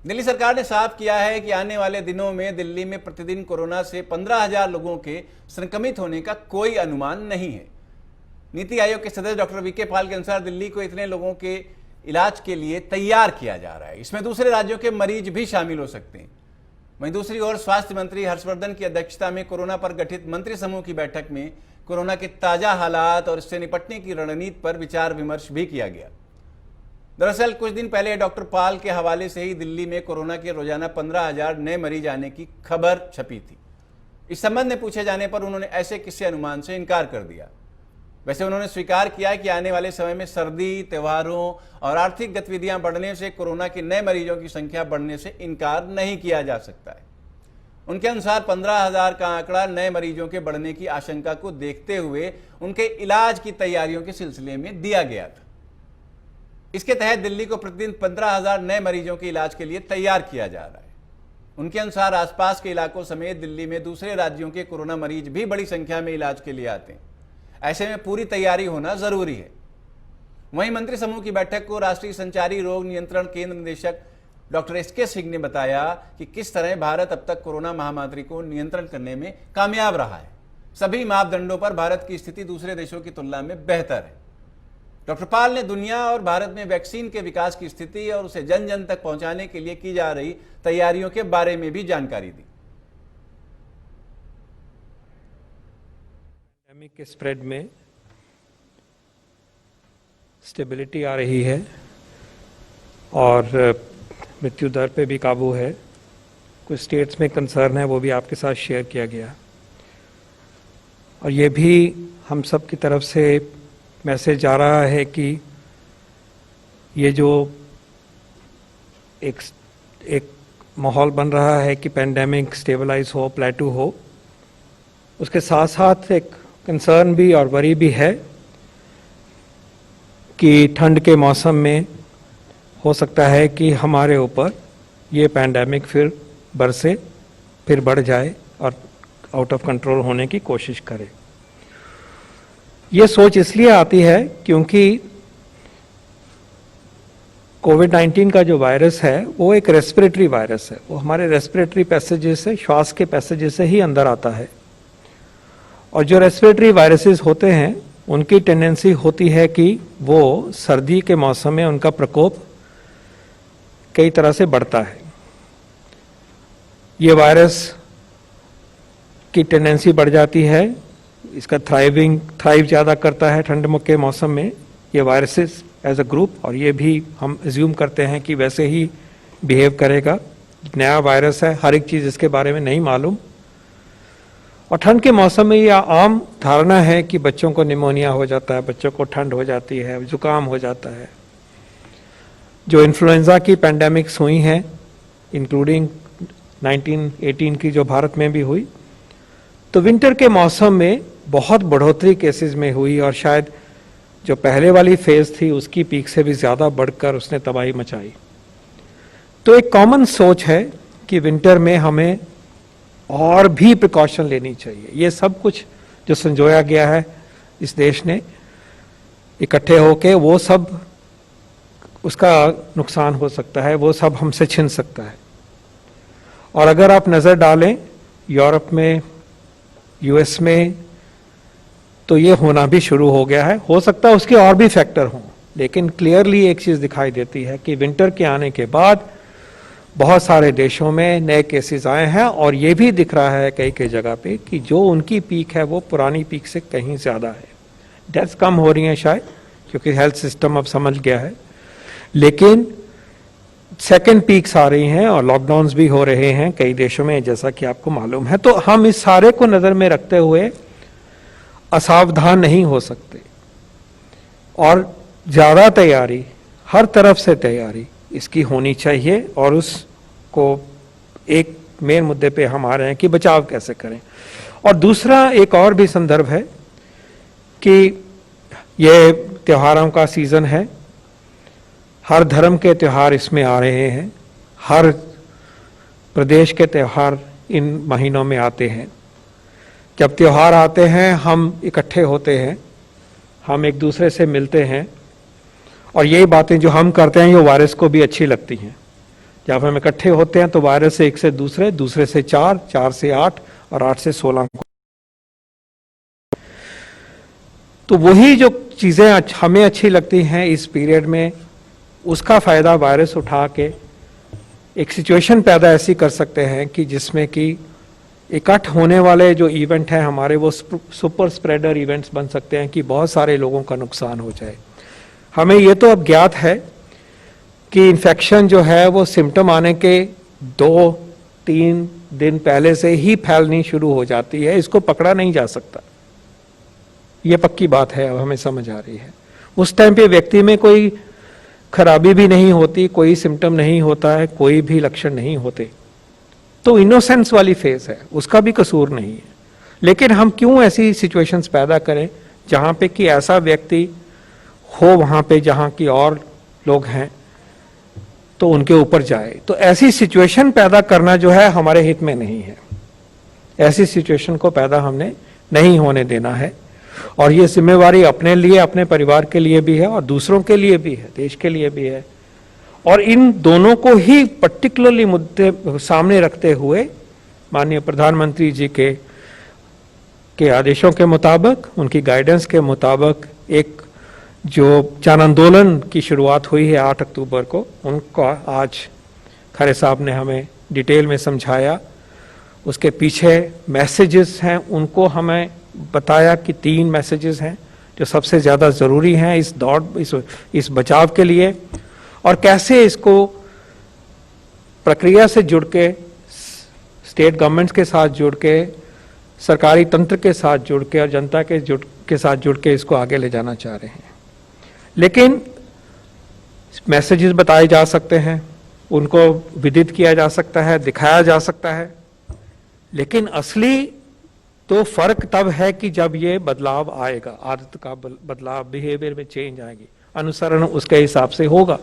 दिल्ली सरकार ने साफ किया है कि आने वाले दिनों में दिल्ली में प्रतिदिन कोरोना से 15,000 लोगों के संक्रमित होने का कोई अनुमान नहीं है। नीति आयोग के सदस्य डॉक्टर वीके पॉल के अनुसार दिल्ली को इतने लोगों के इलाज के लिए तैयार किया जा रहा है। इसमें दूसरे राज्यों के मरीज भी शामिल हो सकते हैं। वहीं दूसरी ओर स्वास्थ्य मंत्री हर्षवर्धन की अध्यक्षता में कोरोना पर गठित मंत्री समूह की बैठक में कोरोना के ताजा हालात और इससे निपटने की रणनीति पर विचार विमर्श भी किया गया। दरअसल कुछ दिन पहले डॉक्टर पॉल के हवाले से ही दिल्ली में कोरोना के रोजाना 15,000 नए मरीज आने की खबर छपी थी। इस संबंध में पूछे जाने पर उन्होंने ऐसे किसी अनुमान से इनकार कर दिया। वैसे उन्होंने स्वीकार किया कि आने वाले समय में सर्दी, त्योहारों और आर्थिक गतिविधियां बढ़ने से कोरोना के नए मरीजों की संख्या बढ़ने से इनकार नहीं किया जा सकता है। उनके अनुसार 15,000 का आंकड़ा नए मरीजों के बढ़ने की आशंका को देखते हुए उनके इलाज की तैयारियों के सिलसिले में दिया गया था। इसके तहत दिल्ली को प्रतिदिन 15,000 नए मरीजों के इलाज के लिए तैयार किया जा रहा है। उनके अनुसार आसपास के इलाकों समेत दिल्ली में दूसरे राज्यों के कोरोना मरीज भी बड़ी संख्या में इलाज के लिए आते हैं। ऐसे में पूरी तैयारी होना जरूरी है। वहीं मंत्री समूह की बैठक को राष्ट्रीय संचारी रोग नियंत्रण केंद्र निदेशक डॉक्टर एसके सिंह ने बताया कि किस तरह भारत अब तक कोरोना महामारी को नियंत्रण करने में कामयाब रहा है। सभी मापदंडों पर भारत की स्थिति दूसरे देशों की तुलना में बेहतर है। डॉक्टर पॉल ने दुनिया और भारत में वैक्सीन के विकास की स्थिति और उसे जन जन तक पहुंचाने के लिए की जा रही तैयारियों के बारे में भी जानकारी दी। पैंडेमिक के स्प्रेड में स्टेबिलिटी आ रही है और मृत्यु दर पे भी काबू है। कुछ स्टेट्स में कंसर्न है, वो भी आपके साथ शेयर किया गया और ये भी हम सब की तरफ से मैसेज आ रहा है कि ये जो एक माहौल बन रहा है कि पैंडेमिक स्टेबलाइज हो, प्लेटू हो, उसके साथ साथ एक कंसर्न भी और वरी भी है कि ठंड के मौसम में हो सकता है कि हमारे ऊपर ये पैंडेमिक फिर बरसे, फिर बढ़ जाए और आउट ऑफ कंट्रोल होने की कोशिश करे। ये सोच इसलिए आती है क्योंकि कोविड-19 का जो वायरस है वो एक रेस्पिरेटरी वायरस है। वो हमारे रेस्पिरेटरी पैसेजेस से, श्वास के पैसेजेस से ही अंदर आता है और जो रेस्पिरेटरी वायरसेस होते हैं उनकी टेंडेंसी होती है कि वो सर्दी के मौसम में उनका प्रकोप कई तरह से बढ़ता है। ये वायरस की टेंडेंसी बढ़ जाती है, इसका थ्राइव ज़्यादा करता है ठंड के मौसम में ये वायरसेस एज अ ग्रुप, और ये भी हम एज्यूम करते हैं कि वैसे ही बिहेव करेगा। नया वायरस है, हर एक चीज़ इसके बारे में नहीं मालूम और ठंड के मौसम में यह आम धारणा है कि बच्चों को निमोनिया हो जाता है, बच्चों को ठंड हो जाती है, जुकाम हो जाता है। जो इन्फ्लुएंजा की पैंडेमिक्स हुई हैं इंक्लूडिंग 1918 की जो भारत में भी हुई, तो विंटर के मौसम में बहुत बढ़ोतरी केसेस में हुई और शायद जो पहले वाली फेज थी उसकी पीक से भी ज़्यादा बढ़कर उसने तबाही मचाई। तो एक कॉमन सोच है कि विंटर में हमें और भी प्रिकॉशन लेनी चाहिए। ये सब कुछ जो संजोया गया है इस देश ने इकट्ठे होके, वो सब उसका नुकसान हो सकता है, वो सब हमसे छिन सकता है। और अगर आप नज़र डालें यूरोप में, यूएस में, तो ये होना भी शुरू हो गया है। हो सकता है उसके और भी फैक्टर हों, लेकिन क्लियरली एक चीज़ दिखाई देती है कि विंटर के आने के बाद बहुत सारे देशों में नए केसेस आए हैं और ये भी दिख रहा है कई कई जगह पे कि जो उनकी पीक है वो पुरानी पीक से कहीं ज़्यादा है। डेथ्स कम हो रही हैं शायद क्योंकि हेल्थ सिस्टम अब समझ गया है, लेकिन सेकेंड पीक्स आ रही हैं और लॉकडाउन्स भी हो रहे हैं कई देशों में, जैसा कि आपको मालूम है। तो हम इस सारे को नज़र में रखते हुए असावधान नहीं हो सकते और ज़्यादा तैयारी, हर तरफ से तैयारी इसकी होनी चाहिए और उसको एक मेन मुद्दे पे हम आ रहे हैं कि बचाव कैसे करें। और दूसरा एक और भी संदर्भ है कि ये त्योहारों का सीज़न है, हर धर्म के त्यौहार इसमें आ रहे हैं, हर प्रदेश के त्यौहार इन महीनों में आते हैं। जब त्यौहार आते हैं हम इकट्ठे होते हैं, हम एक दूसरे से मिलते हैं और यही बातें जो हम करते हैं ये वायरस को भी अच्छी लगती हैं। जब हम इकट्ठे होते हैं तो वायरस से एक से दूसरे, दूसरे से 4, 4 से 8 और 8 से 16 तो वही जो चीजें हमें अच्छी लगती हैं इस पीरियड में, उसका फायदा वायरस उठा के एक सिचुएशन पैदा ऐसी कर सकते हैं कि जिसमें कि इकट्ठ होने वाले जो इवेंट हैं हमारे, वो सुपर स्प्रेडर इवेंट्स बन सकते हैं कि बहुत सारे लोगों का नुकसान हो जाए। हमें ये तो अब ज्ञात है कि इन्फेक्शन जो है वो सिम्टम आने के 2-3 दिन पहले से ही फैलनी शुरू हो जाती है, इसको पकड़ा नहीं जा सकता, ये पक्की बात है, अब हमें समझ आ रही है। उस टाइम पे व्यक्ति में कोई खराबी भी नहीं होती, कोई सिम्टम नहीं होता है, कोई भी लक्षण नहीं होते, तो इनोसेंस वाली फेज है, उसका भी कसूर नहीं है। लेकिन हम क्यों ऐसी सिचुएशंस पैदा करें जहां पे कि ऐसा व्यक्ति हो वहां पे जहां की और लोग हैं तो उनके ऊपर जाए, तो ऐसी सिचुएशन पैदा करना जो है हमारे हित में नहीं है। ऐसी सिचुएशन को पैदा हमने नहीं होने देना है, और ये जिम्मेवारी अपने लिए, अपने परिवार के लिए भी है और दूसरों के लिए भी है, देश के लिए भी है। और इन दोनों को ही पर्टिकुलरली मुद्दे सामने रखते हुए माननीय प्रधानमंत्री जी के आदेशों के मुताबिक, उनकी गाइडेंस के मुताबिक एक जो जन आंदोलन की शुरुआत हुई है 8 अक्टूबर को, उनका आज खरे साहब ने हमें डिटेल में समझाया। उसके पीछे मैसेजेस हैं, उनको हमें बताया कि 3 मैसेजेस हैं जो सबसे ज़्यादा ज़रूरी हैं इस दौड़, इस बचाव के लिए, और कैसे इसको प्रक्रिया से जुड़ के, स्टेट गवर्नमेंट्स के साथ जुड़ के, सरकारी तंत्र के साथ जुड़ के और जनता के साथ जुड़ के इसको आगे ले जाना चाह रहे हैं। लेकिन मैसेजेस बताए जा सकते हैं, उनको विदित किया जा सकता है, दिखाया जा सकता है, लेकिन असली तो फर्क तब है कि जब ये बदलाव आएगा, आदत का बदलाव, बिहेवियर में चेंज आएगी, अनुसरण उसके हिसाब से होगा।